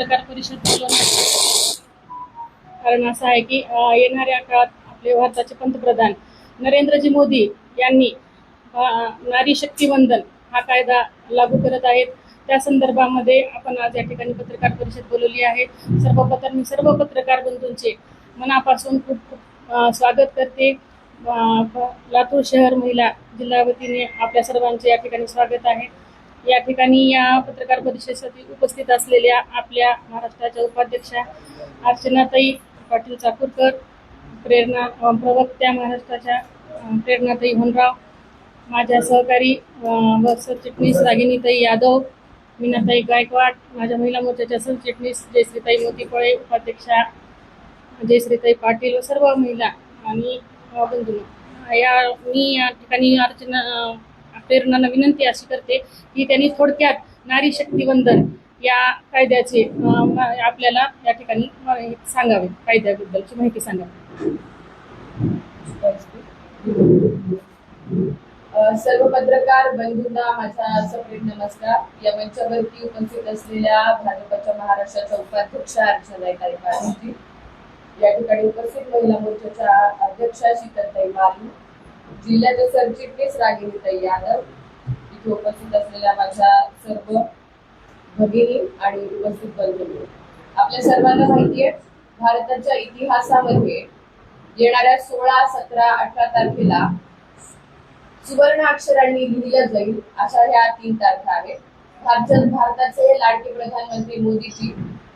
पत्रकार परिषद बोलवण्याचं कारण असं आहे की येणाऱ्या काळात आपले भारताचे पंतप्रधान नरेंद्रजी मोदी यांनी नारी शक्ती वंदन हा कायदा लागू करत आहेत। त्या संदर्भामध्ये आपण आज या ठिकाणी पत्रकार परिषद बोलवली आहे। सर्वप्रथम मी सर्व पत्रकार बंधूंचे मनापासून खूप खूप स्वागत करते। लातूर शहर महिला जिल्हा वतीने आपल्या सर्वांचे या ठिकाणी स्वागत आहे। या ठिकाणी या पत्रकार परिषदेसाठी उपस्थित असलेल्या आपल्या महाराष्ट्राच्या उपाध्यक्षा अर्चनाताई पाटील चाकूरकर, प्रेरणा प्रवक्त्या महाराष्ट्राच्या प्रेरणाताई होनराव, माझ्या सहकारी व सरचिटणीस रागिनीताई यादव, मीनाताई गायकवाड, माझ्या महिला मोर्चाच्या सरचिटणीस जयश्रीताई मोतीपळे, उपाध्यक्षा जयश्रीताई पाटील व सर्व महिला आणि बंधूंनो, मी या ठिकाणी प्रेरणांना विनंती अशी करते की त्यांनी थोडक्यात नारी शक्ती वंदन या कायद्याचे आपल्याला या ठिकाणी सांगावे, कायद्याबद्दलची माहिती सांगावी। सर्व पत्रकार बंधूंना माझा सप्रेम नमस्कार। या मंचावरती उपस्थित असलेल्या भाजपच्या महाराष्ट्राच्या उपाध्यक्षा अर्चनाताई पाटील, या ठिकाणी उपस्थित महिला मोर्चाच्या अध्यक्षा शीतलताई मालू, जिल्ह्याच्या सरचिटणीस रागिनीताई यादव, इथे उपस्थित असलेल्या माझ्या सर्व भगिनी आणि उपस्थित बंधू, आपल्या सर्वांना माहिती आहे भारताच्या इतिहासामध्ये येणाऱ्या 16, 17, 18 तारखेला सुवर्ण अक्षरांनी लिहिलं जाईल अशा ह्या 3 तारखा आहेत। भारताचे लाडके प्रधानमंत्री मोदीजी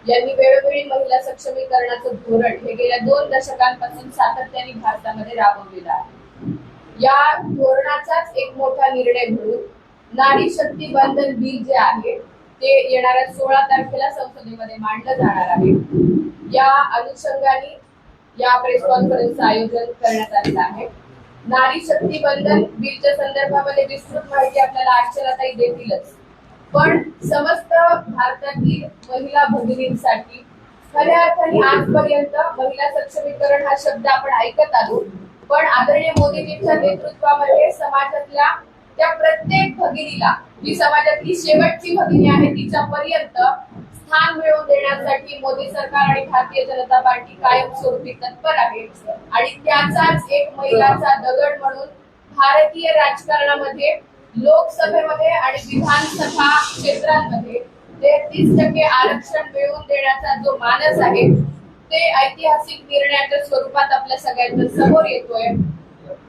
यांनी वेळोवेळी महिला सक्षमीकरणाचं धोरण हे गेल्या 2 दशकांपासून सातत्याने भारतामध्ये राबवलेलं आहे। या धोरणाचाच एक मोठा निर्णय म्हणून नारी शक्ती वंदन बिल जे आहे ते येणाऱ्या 16 तारखेला संसदेमध्ये मांडलं जाणार आहे। या अनुषंगाने या प्रेस कॉन्फरन्सचं आयोजन करण्यात आलेलं आहे। नारी शक्ती वंदन बिलच्या संदर्भामध्ये विस्तृत माहिती आपल्याला अर्चनाताई देतीलच, पण समस्त भारतातील महिला भगिनींसाठी खऱ्या अर्थाने आजपर्यंत महिला सक्षमीकरण हा शब्द आपण ऐकत आलो, पण आदरणीय मोदीजींच्या नेतृत्वामध्ये समाजातल्या त्या प्रत्येक भगिनीला, जी समाजातली शेवटची भगिनी आहे तिच्यापर्यंत स्थान मिळवून देण्यासाठी मोदी सरकार आणि भारतीय जनता पार्टी कायमस्वरूपी तत्पर आहे। आणि त्याचाच एक महिलाचा दगड म्हणून भारतीय राजकारणामध्ये, लोकसभेमध्ये आणि विधानसभा क्षेत्रांमध्ये 33% आरक्षण मिळवून देण्याचा जो मानस आहे ते ऐतिहासिक निर्णयाच्या स्वरूपात आपल्या सगळ्यांच्या समोर येतोय।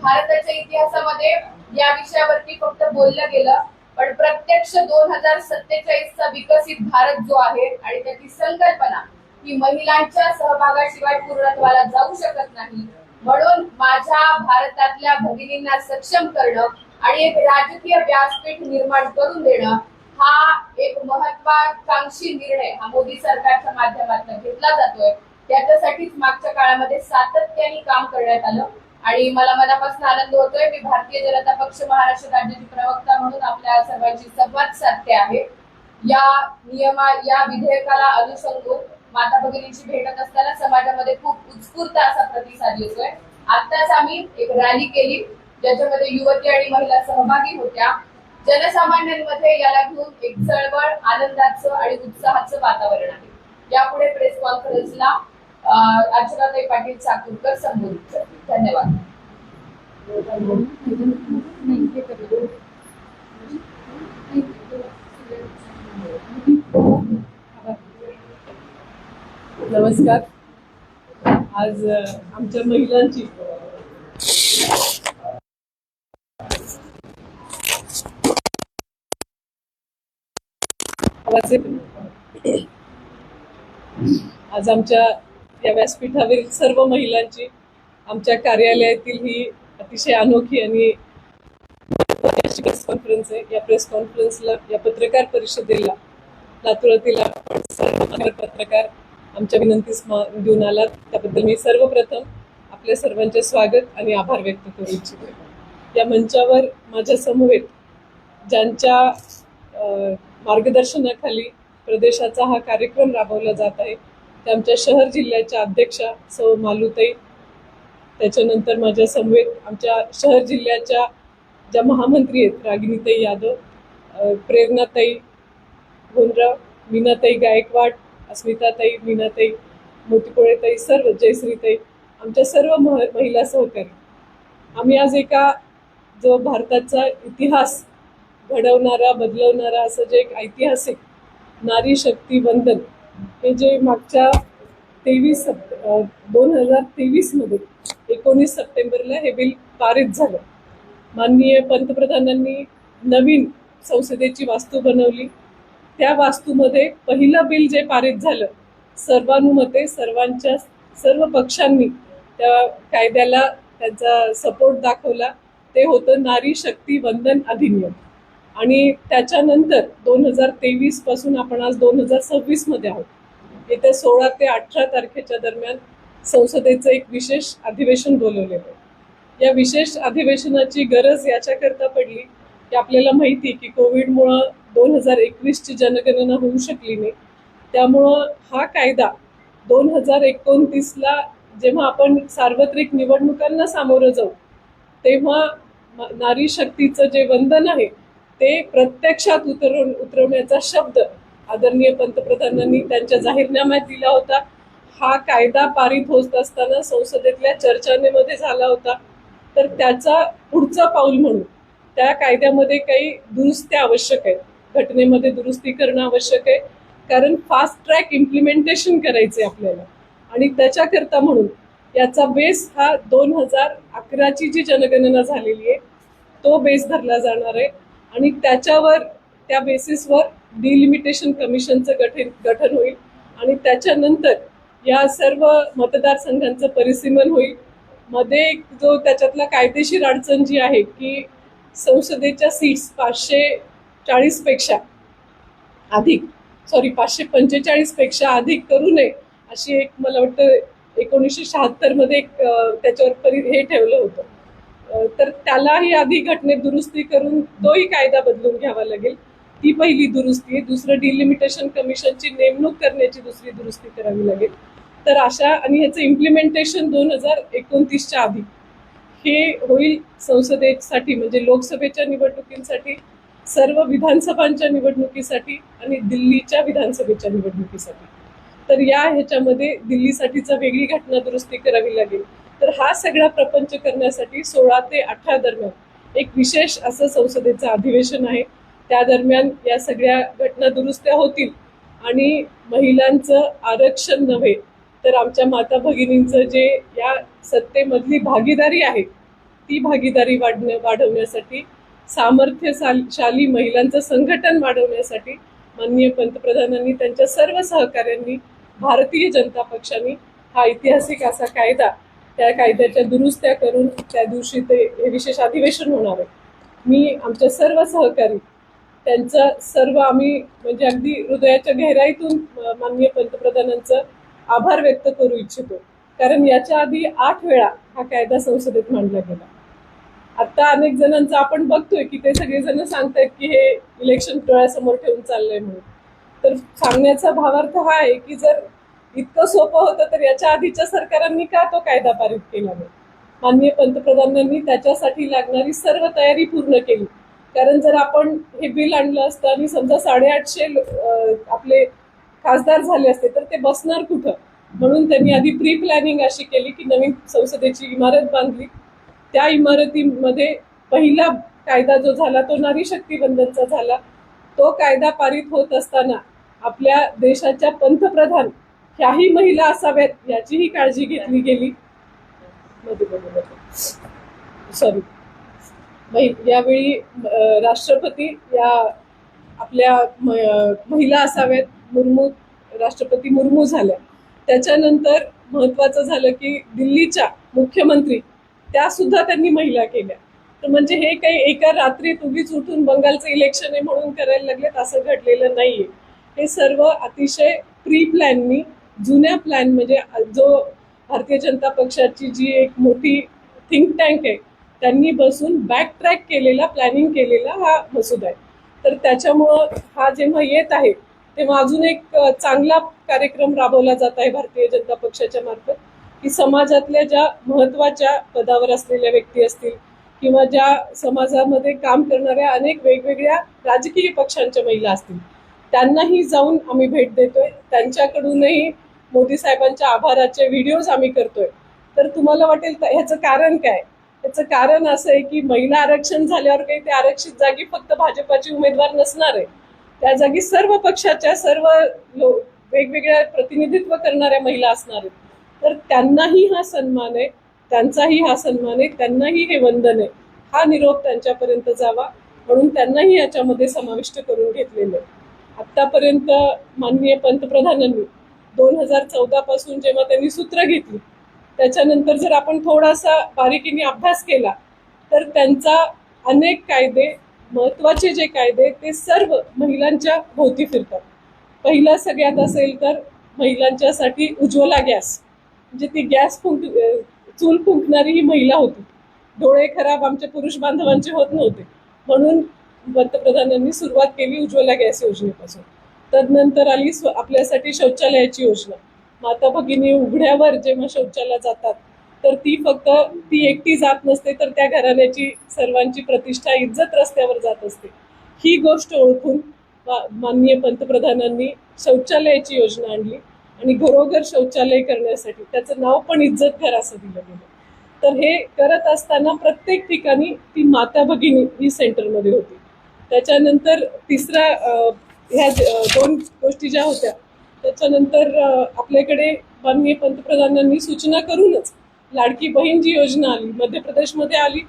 भारताच्या इतिहासामध्ये या विषयावरती फक्त बोललं गेलं, पण प्रत्यक्ष 2047चा विकसित भारत जो आहे आणि त्याची संकल्पना ही महिलांच्या सहभागाशिवाय पूर्णत्वाला जाऊ शकत नाही। म्हणून माझ्या भारतातल्या भगिनींना सक्षम करणं आणि एक राजकीय व्यासपीठ निर्माण करून देणं हा एक महत्वाकांक्षी निर्णय हा मोदी सरकारच्या माध्यमातून घेतला जातोय। त्याच्यासाठीच मागच्या काळामध्ये सातत्याने काम करण्यात आलं आणि मला मनापासून आनंद होतोय। मी भारतीय जनता पक्ष महाराष्ट्र राज्याची प्रवक्ता म्हणून आपल्या सर्वांशी संवाद साधते आहे। या विधेयकाला अनुसंगून माता भगिनींची भेटत असताना समाजामध्ये खूप उत्स्फूर्त असा प्रतिसाद येतोय। आत्ताच आम्ही एक रॅली केली ज्याच्यामध्ये युवती आणि महिला सहभागी होत्या। जनसामान्यांमध्ये याला घेऊन एक चळवळ, आनंदाचं आणि उत्साहाचं वातावरण आहे। यापुढे प्रेस कॉन्फरन्सला अर्चनाताई पाटील चाकूरकर संबोधित करतील। धन्यवाद। नमस्कार। आज आमच्या महिलांची आज आमच्या या व्यासपीठावरील सर्व महिलांची आमच्या कार्यालयातील ही अतिशय अनोखी आणि प्रेस कॉन्फरन्स आहे। या प्रेस कॉन्फरन्सला, या पत्रकार परिषदेला लातूरातील आपण सर्व पत्रकार आमच्या विनंतीस देऊन आलात, त्याबद्दल मी सर्वप्रथम आपल्या सर्वांचे स्वागत आणि आभार व्यक्त करू इच्छिते। या मंचावर माझ्या समवेत ज्यांच्या मार्गदर्शनाखाली प्रदेशाचा हा कार्यक्रम राबवला जात आहे त्या आमच्या शहर जिल्ह्याच्या अध्यक्षा सौ मालूताई, त्याच्यानंतर माझ्या समवेत आमच्या शहर जिल्ह्याच्या ज्या महामंत्री आहेत रागिनीताई यादव, प्रेरणाताई होनराव, मीनाताई गायकवाड, अस्मिताताई, मीनाताई, मोतीपोळेताई, सर्व जयश्रीताई, आमच्या सर्व महिला सहकारी आम्ही आज एका जो भारताचा इतिहास घडवणारा बदलवणारा असं जे एक ऐतिहासिक नारी शक्ती वंदन हे जे मागच्या 2023 मध्ये 19 सप्टेंबरला हे बिल पारित झालं. माननीय पंतप्रधानांनी नवीन संसदेची वास्तू बनवली. त्या वास्तूमध्ये पहिलं बिल जे पारित झालं सर्वानुमते सर्व पक्षांनी त्या कायद्याला त्यांचा सपोर्ट दाखवला ते होतं नारी शक्ती वंदन अधिनियम. आणि त्याच्यानंतर 2023 पासून आपण आज 2026 मध्ये आहोत. येत्या 16 ते 18 तारखेच्या दरम्यान संसदेचं एक विशेष अधिवेशन बोलवलेलं आहे. या विशेष अधिवेशनाची गरज याच्याकरता पडली की आपल्याला माहिती की कोविडमुळं 2021ची जनगणना होऊ शकली नाही. त्यामुळं हा कायदा 2029ला जेव्हा आपण सार्वत्रिक निवडणुकांना सामोरं जाऊ तेव्हा नारी शक्तीचं जे वंदन आहे ते प्रत्यक्षात उतरवण्याचा शब्द आदरणीय पंतप्रधानांनी त्यांच्या जाहीरनाम्यात दिला होता. हा कायदा पारित होत असताना संसदेतल्या चर्चांमध्ये झाला होता. तर त्याचा पुढचं पाऊल म्हणून त्या कायद्यामध्ये काही दुरुस्त्या आवश्यक आहेत. घटनेमध्ये दुरुस्ती करणं आवश्यक आहे कारण फास्ट ट्रॅक इम्प्लिमेंटेशन करायचे आपल्याला. आणि त्याच्याकरता म्हणून याचा बेस हा 2011ची जी जनगणना झालेली आहे तो बेस धरला जाणार आहे. आणि त्या बेसिसवर डिलिमिटेशन कमिशनचं गठन होईल आणि त्याच्यानंतर या सर्व मतदारसंघांचं परिसीमन होईल. मध्ये जो त्याच्यातला कायदेशीर अडचण जी आहे की संसदेच्या सीट्स 545 पेक्षा अधिक करू नये अशी एक मला वाटतं 1976 मध्ये एक त्याच्यावर हे ठेवलं होतं. तर त्यालाही आधी घटनेत दुरुस्ती करून तोही कायदा बदलून घ्यावा लागेल. ती पहिली दुरुस्ती आहे. दुसरं डिलिमिटेशन कमिशनची नेमणूक करण्याची दुसरी दुरुस्ती करावी लागेल. तर अशा आणि ह्याचं इम्प्लिमेंटेशन 2029च्या आधी हे होईल संसदेसाठी म्हणजे लोकसभेच्या निवडणुकींसाठी, सर्व विधानसभांच्या निवडणुकीसाठी आणि दिल्लीच्या विधानसभेच्या निवडणुकीसाठी. तर ह्याच्यामध्ये दिल्लीसाठीचा वेगळी घटना दुरुस्ती करावी लागेल. तर हा सगळा प्रपंच करण्यासाठी 16 ते 18 दरम्यान एक विशेष असं संसदेचं अधिवेशन आहे. त्या दरम्यान या सगळ्या घटना दुरुस्त्या होतील आणि महिलांचं आरक्षण नव्हे तर आमच्या माता भगिनींचं जे या सत्तेमधली भागीदारी आहे ती भागीदारी वाढवण्यासाठी, सामर्थ्यशाली महिलांचं संघटन वाढवण्यासाठी माननीय पंतप्रधानांनी त्यांच्या सर्व सहकाऱ्यांनी भारतीय जनता पक्षाने हा ऐतिहासिक असा कायदा त्या कायद्याच्या दुरुस्त्या करून त्या दिवशी ते हे विशेष अधिवेशन होणार आहे. मी आमच्या सर्व सहकारी त्यांचं सर्व आम्ही म्हणजे अगदी हृदयाच्या गहराईतून माननीय पंतप्रधानांचं आभार व्यक्त करू इच्छितो. कारण याच्या आधी 8 वेळा हा कायदा संसदेत मांडला गेला. आता अनेक जणांचं आपण बघतोय की ते सगळेजण सांगतायत की हे इलेक्शन डोळ्यासमोर ठेवून चाललंय म्हणून. तर सांगण्याचा भावार्थ हा आहे की जर इतकं सोपं होतं तर याच्या आधीच्या सरकारांनी का तो कायदा पारित केला नाही. माननीय पंतप्रधानांनी त्याच्यासाठी लागणारी सर्व तयारी पूर्ण केली. कारण जर आपण हे बिल आणलं असतं आणि समजा 850 आपले खासदार झाले असते तर ते बसणार कुठं. म्हणून त्यांनी आधी प्री प्लॅनिंग अशी केली की नवीन संसदेची इमारत बांधली. त्या इमारतीमध्ये पहिला कायदा जो झाला तो नारी शक्ती वंदनचा झाला. तो कायदा पारित होत असताना आपल्या देशाच्या पंतप्रधान ह्याही महिला असाव्यात याचीही काळजी घेतली गेली. यावेळी राष्ट्रपती या आपल्या महिला असाव्यात. राष्ट्रपती मुर्मू झाल्या. त्याच्यानंतर महत्वाचं झालं की दिल्लीच्या मुख्यमंत्री त्या सुद्धा त्यांनी महिला केल्या. तर म्हणजे हे काही एका रात्रीत उगीच उठून बंगालचं इलेक्शन आहे म्हणून करायला लागलेत असं घडलेलं नाहीये. हे सर्व अतिशय प्री प्लॅननी जुन्या प्लॅन म्हणजे जो भारतीय जनता पक्षाची जी एक मोठी थिंक टँक आहे त्यांनी बसून बॅक ट्रॅक केलेला प्लॅनिंग केलेला हा मसुदा आहे. तर त्याच्यामुळं हा जेव्हा येत आहे तेव्हा अजून एक चांगला कार्यक्रम राबवला जात आहे भारतीय जनता पक्षाच्या मार्फत की समाजातल्या ज्या महत्वाच्या पदावर असलेल्या व्यक्ती असतील किंवा ज्या समाजामध्ये काम करणाऱ्या अनेक वेगवेगळ्या राजकीय पक्षांच्या महिला असतील त्यांनाही जाऊन आम्ही भेट देतोय, त्यांच्याकडूनही मोदी साहेबांच्या आभाराचे व्हिडिओज आम्ही करतोय. तर तुम्हाला वाटेल ह्याचं कारण काय? त्याचं कारण असं आहे की महिला आरक्षण झाल्यावर काही ते आरक्षित जागी फक्त भाजपाचे उमेदवार नसणार आहे, त्या जागी सर्व पक्षाच्या सर्व वेगवेगळ्या प्रतिनिधित्व करणाऱ्या महिला असणार आहेत. तर त्यांनाही हा सन्मान आहे, त्यांचाही हा सन्मान आहे, त्यांनाही हे वंदन आहे. हा निरोप त्यांच्यापर्यंत जावा म्हणून त्यांनाही याच्यामध्ये समाविष्ट करून घेतलेलं आहे. आतापर्यंत माननीय पंतप्रधानांनी 2014 पासून जेव्हा त्यांनी सूत्र घेतली, त्याच्यानंतर जर आपण थोडासा बारीकीने अभ्यास केला तर त्यांचा अनेक कायदे, महत्वाचे जे कायदे ते सर्व महिलांच्या भोवती फिरतात. पहिला सगळ्यात असेल तर महिलांच्यासाठी उज्ज्वला गॅस, म्हणजे ती गॅस चूल फुंकणारी ही महिला होती. डोळे खराब आमच्या पुरुष बांधवांचे होत नव्हते म्हणून पंतप्रधानांनी सुरुवात केली उज्ज्वला गॅस योजनेपासून. तदनंतर आली आपल्यासाठी शौचालयाची योजना. माता भगिनी उघड्यावर जेव्हा शौचालयाला जातात तर ती एकटी जात नसते, तर त्या घराण्याची सर्वांची प्रतिष्ठा, इज्जत रस्त्यावर जात असते. ही गोष्ट ओळखून माननीय पंतप्रधानांनी शौचालयाची योजना आणली आणि घरोघर शौचालय करण्यासाठी त्याचं नाव पण इज्जत घर असं दिलं गेलं. तर हे करत असताना प्रत्येक ठिकाणी ती माता भगिनी ही सेंटरमध्ये होती. त्याच्यानंतर तिसरा ह्या दोन गोष्टी ज्या होत्या, त्याच्यानंतर आपल्याकडे माननीय पंतप्रधानांनी सूचना करूनच लाडकी बहीण जी योजना आली, मध्य प्रदेशमध्ये आली,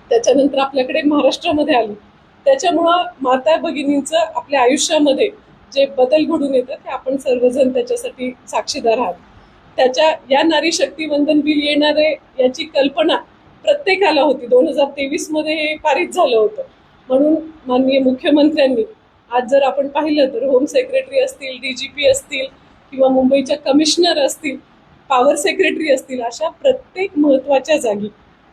त्याच्यानंतर आपल्याकडे महाराष्ट्रामध्ये आली. त्याच्यामुळं माता भगिनींचं आपल्या आयुष्यामध्ये जे बदल घडून येतात ते आपण सर्वजण त्याच्यासाठी साक्षीदार आहात. या नारी शक्ती वंदन बिल येणारे याची कल्पना प्रत्येकाला होती. 2023 मध्ये हे पारित झालं होतं म्हणून माननीय मुख्यमंत्र्यांनी आज जर आपण पाहिलं तर होम सेक्रेटरी असतील, DGP असतील किंवा मुंबईच्या कमिशनर असतील, पॉवर सेक्रेटरी असतील, अशा प्रत्येक महत्वाच्या जागी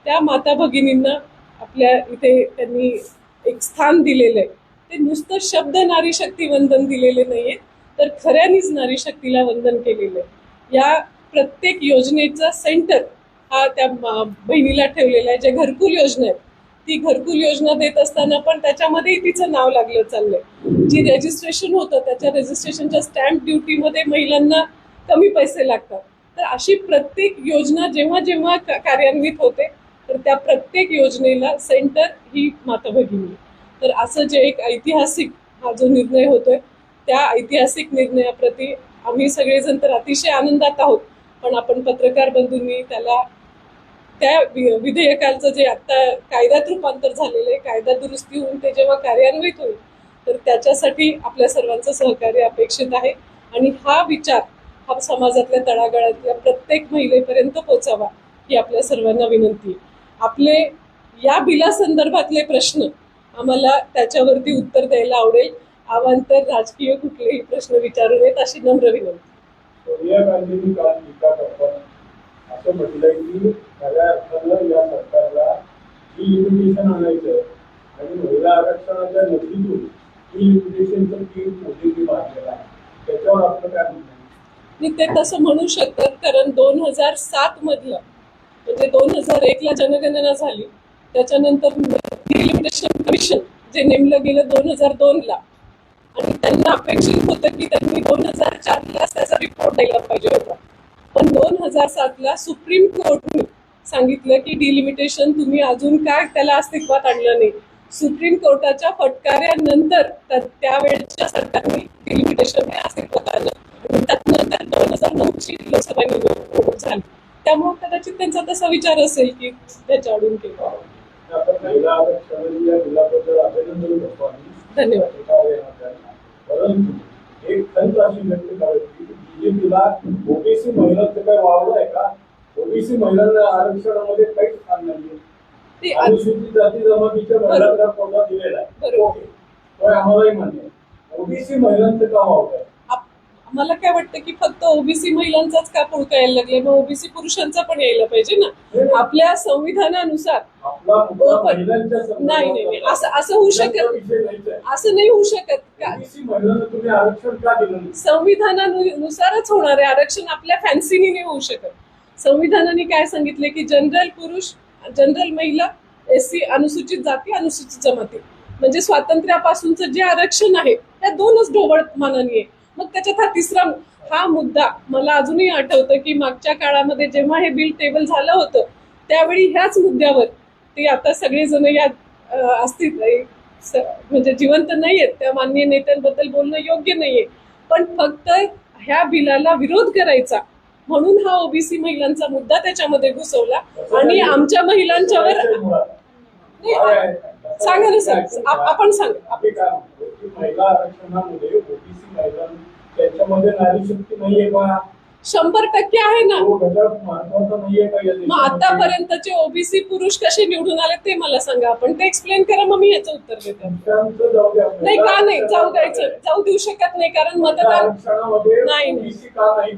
त्या माता भगिनींना आपल्या इथे त्यांनी एक स्थान दिलेलं आहे. ते नुसतं शब्द नारी शक्ती वंदन दिलेले नाहीये, तर खऱ्यानीच नारी शक्तीला वंदन केलेलं आहे. या प्रत्येक योजनेचा सेंटर हा त्या बहिणीला ठेवलेला आहे. जे घरकुल योजना आहे ती घरकुल योजना देत असताना पण त्याच्यामध्येही तिचं नाव लागलं चाललंय. जी रजिस्ट्रेशन होतं त्याच्या रजिस्ट्रेशनच्या स्टॅम्प ड्युटीमध्ये महिलांना कमी पैसे लागतात. तर अशी प्रत्येक योजना जेव्हा जेव्हा कार्यान्वित होते तर त्या प्रत्येक योजनेला सेंटर ही माता भगिनी. तर असं जे एक ऐतिहासिक हा जो निर्णय होतोय त्या ऐतिहासिक निर्णयाप्रती आम्ही सगळेजण तर अतिशय आनंदात आहोत. पण आपण पत्रकार बंधूंनी त्या विधेयकाचं जे आता कायद्यात रूपांतर झालेलं आहे, कायदा दुरुस्ती होऊन ते जेव्हा कार्यान्वित होईल तर त्याच्यासाठी आपल्या सर्वांचं सहकार्य अपेक्षित आहे. आणि हा विचार हा समाजातल्या तळागाळातल्या प्रत्येक महिलेपर्यंत पोचावा ही आपल्या सर्वांना विनंती आहे. आपले या बिलासंदर्भातले प्रश्न आम्हाला त्याच्यावरती उत्तर द्यायला आवडेल. अवांतर राजकीय कुठलेही प्रश्न विचारू नयेत अशी नम्र विनंती. सोनिया गांधींनी काल टीका करताना असं म्हटलंय की खऱ्या अर्थानं या सरकारला डिलिमिटेशन आणायचं आणि महिला आरक्षणाच्या नदीतून डिलिमिटेशनचं तीन मोठी मारलेलं आहे. त्याच्यावर आपलं काय म्हणणं आहे? मी ते तसं म्हणू शकतात, कारण 2007 मधलं म्हणजे 2001 ला जनगणना झाली, त्याच्यानंतर डिलिमिटेशन कमिशन जे नेमलं गेलं 2002 ला, आणि त्यांना अपेक्षित होतं की त्यांनी 2004 ला त्याचा रिपोर्ट द्यायला पाहिजे होता. पण 2007 ला सुप्रीम कोर्टने सांगितलं की डिलिमिटेशन तुम्ही अजून काय त्याला अस्तित्वात आणलं नाही. सुप्रीम कोर्टाच्या फटकाऱ्यानंतर त्यावेळेच्या सरकारने डिलिमिटेशन हे अस्तित्वात आलं आणि त्यानंतर 2009 ची लोकसभा निवडणूक झाली. त्यामुळे कदाचित त्यांचा तसा विचार असेल की त्याच्या आडून केलं. धन्यवाद. परंतु एक खंत अशी व्यक्त करायची की बीजेपीला ओबीसी महिलांचं काय वावलं आहे का? ओबीसी महिलांना आरक्षणामध्ये काहीच स्थान नाहीये. अनुसूचित जाती जमातीच्या महिलांना कोटा दिलेला आहे, पण आम्हालाही मान्य आहे. ओबीसी महिलांचं का वावलं आहे? मला काय वाटतं की फक्त ओबीसी महिलांचाच का पुळका यायला लागले, मग ओबीसी पुरुषांचा पण यायला पाहिजे ना. आपल्या संविधानानुसार नाही असं होऊ शकत, असं नाही होऊ शकत. संविधानानुसारच होणार आहे आरक्षण, आपल्या फॅन्सीनी नाही होऊ शकत. संविधानाने काय सांगितले की जनरल पुरुष, जनरल महिला, SC अनुसूचित जाती, अनुसूचित जमाती म्हणजे स्वातंत्र्यापासूनचं जे आरक्षण आहे त्या 2च ढोबळ मानाने आहे. मग त्याच्यात हा मुद्दा मला अजूनही आठवतं की मागच्या काळामध्ये जेव्हा हे बिल टेबल झालं होतं त्यावेळी ह्याच मुद्द्यावर ते आता सगळेजण या असतील म्हणजे जिवंत नाहीयेत, त्या माननीय नेत्यांबद्दल बोलणं योग्य नाहीये, पण फक्त ह्या बिलाला विरोध करायचा म्हणून हा ओबीसी महिलांचा मुद्दा त्याच्यामध्ये घुसवला आणि आमच्या महिलांच्यावर सांगा ना सर, आपण सांगा. आपली काय म्हणतो की महिला आरक्षणामध्ये ओबीसी महिला त्याच्यामध्ये नारी शक्ती नाहीये का? 100% आहे ना. तो घटक महत्वाचा नाहीये का या मग देशामध्ये? आतापर्यंतचे ओबीसी पुरुष कसे निवडून आले ते मला सांगा, आपण ते एक्सप्लेन करा, मग मी याचं उत्तर देते. पुरुषांचं जाऊ द्या. नाही का नाही जाऊ देऊ शकत नाही, कारण मतदान आरक्षणामध्ये नाही. ओबीसी का नाही?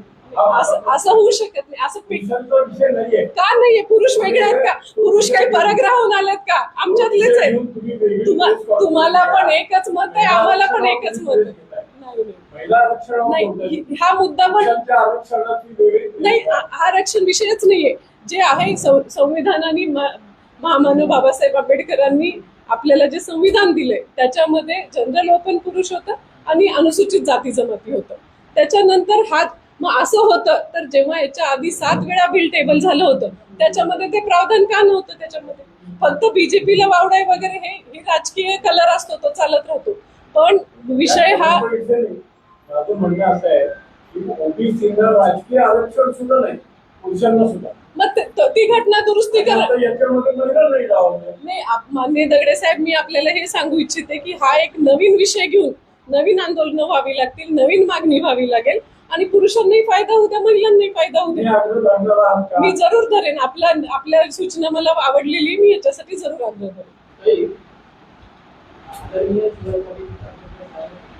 असं होऊ शकत नाही. असं पुरुषांचा विषय नाहीये. का नाहीये? पुरुष वेगळे आहेत का? पुरुष काही परग्रहाहून आलेत का? आमच्यातलेच आहे. तुम्ही वेगळी तुम्हाला पण एकच मत आहे, आम्हाला पण एकच मत आहे. नाही. महिला आरक्षणावर नाही, हा मुद्दा पण पुरुषांच्या आरक्षणाची वेगळी नाही, आरक्षण विषयच नाहीये. जे आहे संविधानाने महामानव बाबासाहेब आंबेडकरांनी आपल्याला जे संविधान दिलंय त्याच्यामध्ये जनरल ओपन पुरुष होतं आणि अनुसूचित जाती जमाती होतं. त्याच्यानंतर मग असं होतं तर जेव्हा याच्या आधी 7 वेळा बिल टेबल झालं होतं त्याच्यामध्ये ते प्रावधान का नव्हतं? त्याच्यामध्ये फक्त बीजेपीला वावडाय वगैरे हे राजकीय कलर असतो, तो चालत राहतो. पण विषय हा माझं म्हणणं असं आहे की ओबीसीला राजकीय आरक्षण सुद्धा नाही, पुरुषांना सुद्धा. मग ती घटना दुरुस्ती करा. याच्यामध्ये महिला नाही लावल्या. नाही, माननीय दगडे साहेब, मी आपल्याला हे सांगू इच्छिते की हा एक नवीन विषय घेऊन नवीन आंदोलनं व्हावी लागतील, नवीन मागणी व्हावी लागेल आणि पुरुषांनाही फायदा होऊ द्या, महिलांनाही फायदा होऊ द्या. मी जरूर धरेन. आपल्या सूचना मला आवडलेली, मी याच्यासाठी जरूर आग्रह करेन.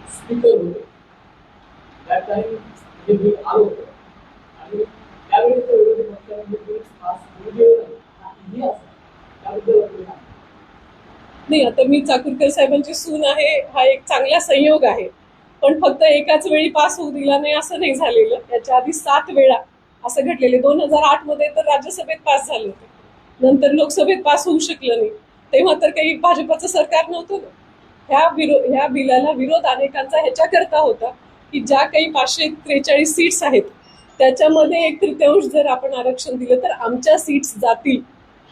स्पीकर होते त्या टाइम हे बिल आलं होतं आणि त्यावेळेस विरोधी पक्षाने बिल पास त्याबद्दल नाही, आता मी चाकूरकर साहेबांची सून आहे, हा एक चांगला संयोग आहे. पण फक्त एकाच वेळी पास होऊ दिला नाही असं नाही झालेलं. याच्या आधी 7 वेळा असं घडलेले. 2008 मध्ये तर राज्यसभेत पास झाले होते, नंतर लोकसभेत पास होऊ शकलं नाही. तेव्हा तर काही भाजपचं सरकार नव्हतं ना. ह्या बिलाला विरोध अनेकांचा ह्याच्याकरता होता की ज्या काही 543 सीट्स आहेत त्याच्यामध्ये 1/3 जर आपण आरक्षण दिलं तर आमच्या सीट्स जातील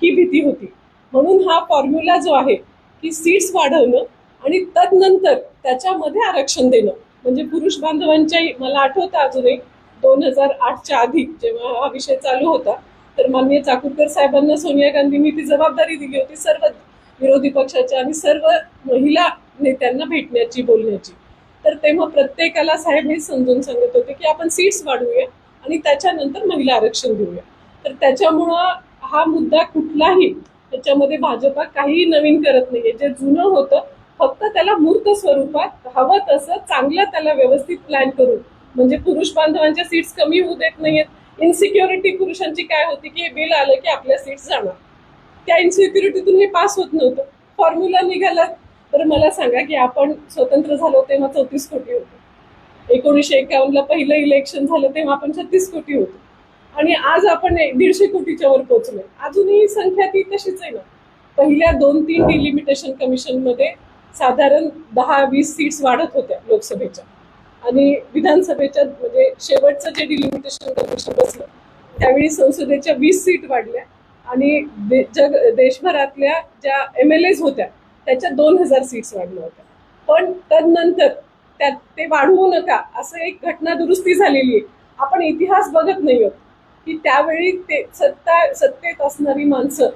ही भीती होती. म्हणून हा फॉर्म्युला जो आहे की सीट्स वाढवणं आणि तदनंतर त्याच्यामध्ये आरक्षण देणं, म्हणजे पुरुष बांधवांच्याही, मला आठवतं अजूनही 2008च्या आधी जेव्हा हा विषय चालू होता तर माननीय चाकूरकर साहेबांना सोनिया गांधींनी ती जबाबदारी दिली होती सर्व विरोधी पक्षाच्या आणि सर्व महिला नेत्यांना भेटण्याची, बोलण्याची. तर तेव्हा प्रत्येकाला साहेब हे समजून सांगत होते की आपण सीट्स वाढवूया आणि त्याच्यानंतर महिला आरक्षण देऊया. तर त्याच्यामुळं हा मुद्दा कुठलाही त्याच्यामध्ये भाजपा काहीही नवीन करत नाहीये. जे जुनं होतं फक्त त्याला मूर्त स्वरूपात हवं तसं चांगलं त्याला व्यवस्थित प्लॅन करून, म्हणजे पुरुष बांधवांच्या सीट्स कमी होऊ देत नाहीयेत. इन्सिक्युरिटी पुरुषांची काय होती की हे बिल आलं की आपल्या सीट्स जाणार, त्या इन्सिक्युरिटीतून हे पास होत नव्हतं. फॉर्म्युला निघाला. तर मला सांगा की आपण स्वतंत्र झालो तेव्हा 34 कोटी होतो, 1951ला पहिलं इलेक्शन झालं तेव्हा आपण 36 कोटी होतो आणि आज आपण 150 कोटीच्या वर पोहोचलोय. अजूनही संख्या ती तशीच आहे ना. पहिल्या 2-3 डिलिमिटेशन कमिशन मध्ये साधारण 10-20 सीट्स वाढत होत्या लोकसभेच्या आणि विधानसभेच्या, म्हणजे शेवटचं जे डिलिमिटेशन कमिशन बसलं त्यावेळी संसदेच्या 20 सीट वाढल्या आणि देशभरातल्या ज्या MLAs होत्या त्याच्या 2000 सीट्स वाढल्या होत्या. पण तदनंतर त्यात ते वाढवू नका असं एक घटना दुरुस्ती झालेली आहे. आपण इतिहास बघत नाही आहोत की त्यावेळी ते सत्तेत असणारी माणसं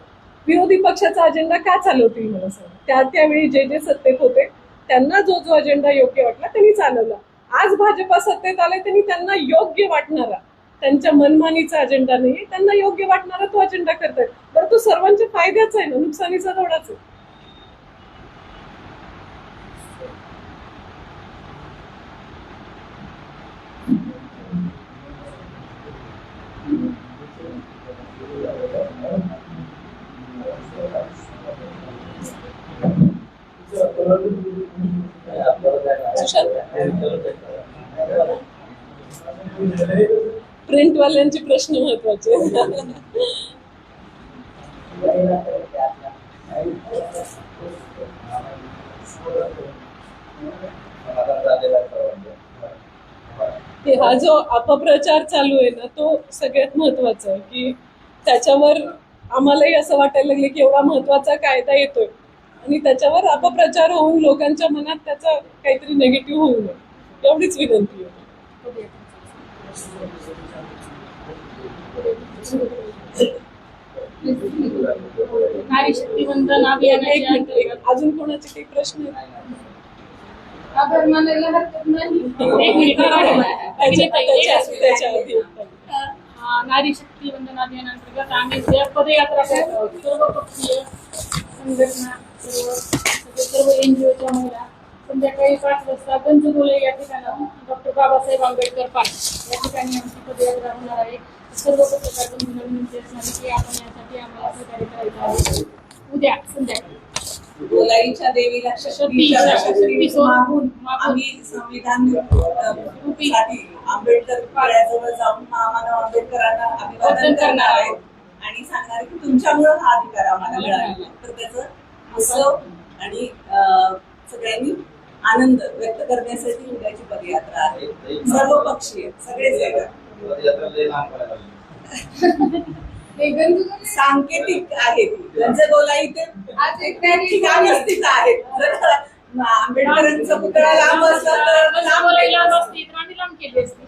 विरोधी पक्षाचा अजेंडा का चालवतील. मला सांगा, त्यावेळी जे सत्तेत होते त्यांना जो अजेंडा योग्य वाटला त्यांनी चालवला. आज भाजपा सत्तेत आले त्यांनी त्यांना योग्य वाटणारा, त्यांच्या मनमानीचा अजेंडा नाही, त्यांना योग्य वाटणारा तो अजेंडा करतात. बरं, तो सर्वांच्या फायद्याचा आहे ना, नुकसानीचा थोडाच आहे. प्रिंटवाल्यांचे प्रश्न महत्वाचे. हा जो अपप्रचार चालू आहे ना, तो सगळ्यात महत्वाचा आहे की त्याच्यावर आम्हालाही असं वाटायला लागलं की एवढा महत्वाचा कायदा येतोय आणि त्याच्यावर अपप्रचार होऊन लोकांच्या मनात त्याचा काहीतरी निगेटिव्ह होऊ नये, एवढीच विनंती आहे. नारी शक्ती वंदन अभियानाच्या अंतर्गत अजून कोणाचे काही प्रश्न आहेत? आभार मानायला हरकत नाही. एक मिनिट त्याच्या आधी नारी शक्ती वंदन अभियानांतर्गत आम्ही ज्या पदयात्रा करत आहोत, सर्व पक्षीय संघटना, सर्व NGOच्या महिला संध्याकाळी 5 वाजता गंजगोळे या ठिकाणी डॉक्टर बाबासाहेब आंबेडकर पार्क या ठिकाणी आमची पदयात्रा होणार आहे. सर्व पत्रकार बंधूंना विनंती असणार की आपण यासाठी आम्हाला सहकार्य करायचं आहे. उद्या संध्याकाळी गोलाईच्या देवीला शक्ती मागून आम्ही संविधान साठी आंबेडकर पाड्याजवळ जाऊन मानव आंबेडकरांना अभिवादन करणार आहे आणि सांगणार की तुमच्यामुळे हा अधिकार आम्हाला मिळाला. तर त्याचं उत्सव आणि सगळ्यांनी आनंद व्यक्त करण्यासाठी उद्याची पदयात्रा आहे. सर्व पक्षीय सगळेच वेगळं सांकेतिक आहे ती. गंजगोलाई ते आज एक ठिकाणी स्थित आहे. जर आंबेडकरांचा पुतळा लांब असला तर आम्ही लांब केली असती.